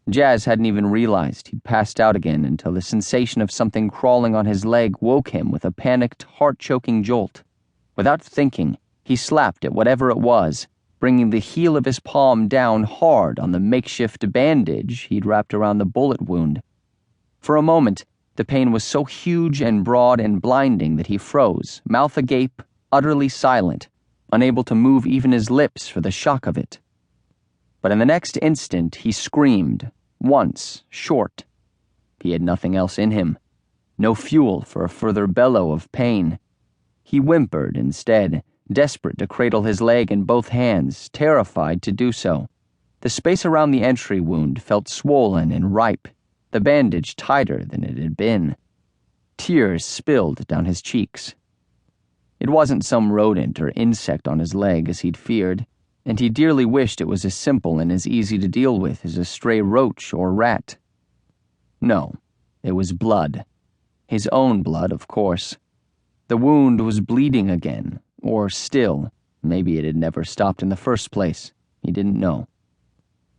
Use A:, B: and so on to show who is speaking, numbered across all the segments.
A: Jazz hadn't even realized he'd passed out again until the sensation of something crawling on his leg woke him with a panicked, heart-choking jolt. Without thinking, he slapped at whatever it was, bringing the heel of his palm down hard on the makeshift bandage he'd wrapped around the bullet wound. For a moment, the pain was so huge and broad and blinding that he froze, mouth agape, utterly silent, unable to move even his lips for the shock of it. But in the next instant, he screamed, once, short. He had nothing else in him, no fuel for a further bellow of pain. He whimpered instead, desperate to cradle his leg in both hands, terrified to do so. The space around the entry wound felt swollen and ripe, the bandage tighter than it had been. Tears spilled down his cheeks. It wasn't some rodent or insect on his leg as he'd feared, and he dearly wished it was as simple and as easy to deal with as a stray roach or rat. No, it was blood. His own blood, of course. The wound was bleeding again, or still, maybe it had never stopped in the first place. He didn't know.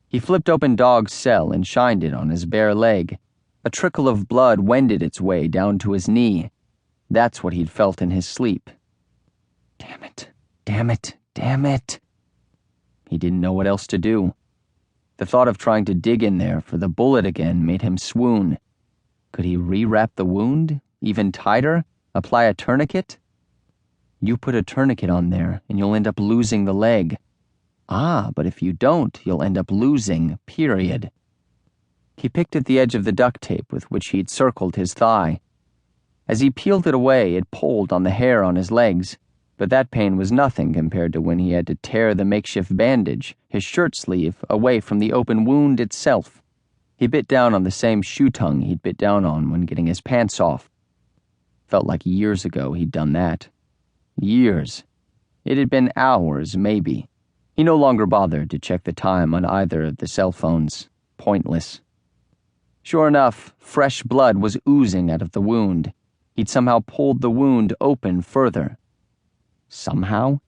A: He flipped open Dog's cell and shined it on his bare leg. A trickle of blood wended its way down to his knee. That's what he'd felt in his sleep. Damn it, damn it, damn it. He didn't know what else to do. The thought of trying to dig in there for the bullet again made him swoon. Could he rewrap the wound, even tighter? Apply a tourniquet? You put a tourniquet on there, and you'll end up losing the leg. Ah, but if you don't, you'll end up losing, period. He picked at the edge of the duct tape with which he'd circled his thigh. As he peeled it away, it pulled on the hair on his legs, but that pain was nothing compared to when he had to tear the makeshift bandage, his shirt sleeve, away from the open wound itself. He bit down on the same shoe tongue he'd bit down on when getting his pants off. Felt like years ago he'd done that. Years. It had been hours, maybe. He no longer bothered to check the time on either of the cell phones. Pointless. Sure enough, fresh blood was oozing out of the wound. He'd somehow pulled the wound open further. Somehow?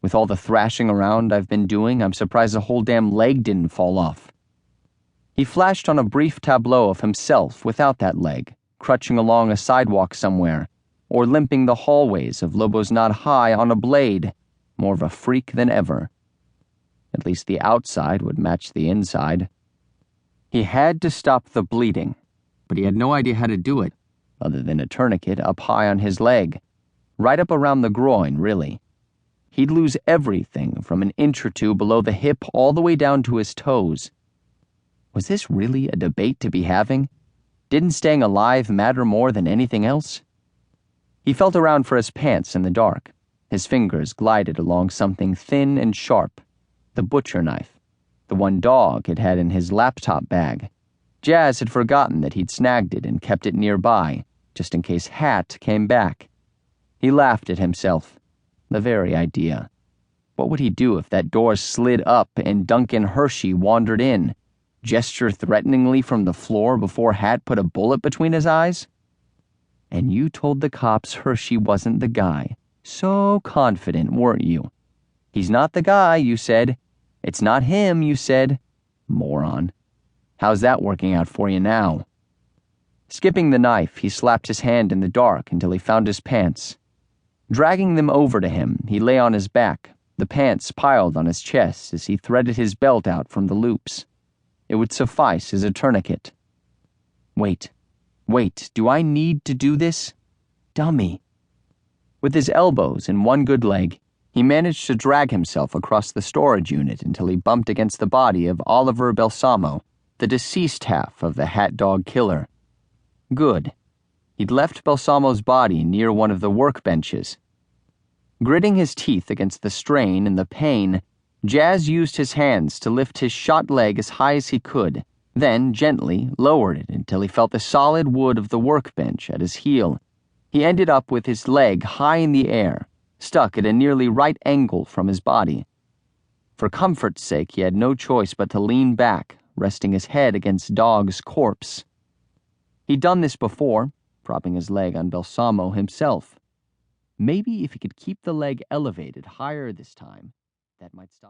A: With all the thrashing around I've been doing, I'm surprised the whole damn leg didn't fall off. He flashed on a brief tableau of himself without that leg, crutching along a sidewalk somewhere, or limping the hallways of Lobo's Not High on a blade, more of a freak than ever. At least the outside would match the inside. He had to stop the bleeding, but he had no idea how to do it, other than a tourniquet up high on his leg, right up around the groin, really. He'd lose everything from an inch or two below the hip all the way down to his toes. Was this really a debate to be having? Didn't staying alive matter more than anything else? He felt around for his pants in the dark. His fingers glided along something thin and sharp. The butcher knife. The one Dog had had in his laptop bag. Jazz had forgotten that he'd snagged it and kept it nearby, just in case Hat came back. He laughed at himself. The very idea. What would he do if that door slid up and Duncan Hershey wandered in? Gesture threateningly from the floor before Hat put a bullet between his eyes? And you told the cops Hershey wasn't the guy. So confident, weren't you? He's not the guy, you said. It's not him, you said. Moron. How's that working out for you now? Skipping the knife, he slapped his hand in the dark until he found his pants. Dragging them over to him, he lay on his back, the pants piled on his chest as he threaded his belt out from the loops. It would suffice as a tourniquet. Wait, do I need to do this? Dummy. With his elbows in one good leg, he managed to drag himself across the storage unit until he bumped against the body of Oliver Balsamo, the deceased half of the Hat Dog killer. Good. He'd left Balsamo's body near one of the workbenches. Gritting his teeth against the strain and the pain, Jazz used his hands to lift his shot leg as high as he could, then gently lowered it until he felt the solid wood of the workbench at his heel. He ended up with his leg high in the air, stuck at a nearly right angle from his body. For comfort's sake, he had no choice but to lean back, resting his head against Dog's corpse. He'd done this before, propping his leg on Balsamo himself. Maybe if he could keep the leg elevated higher this time, that might stop.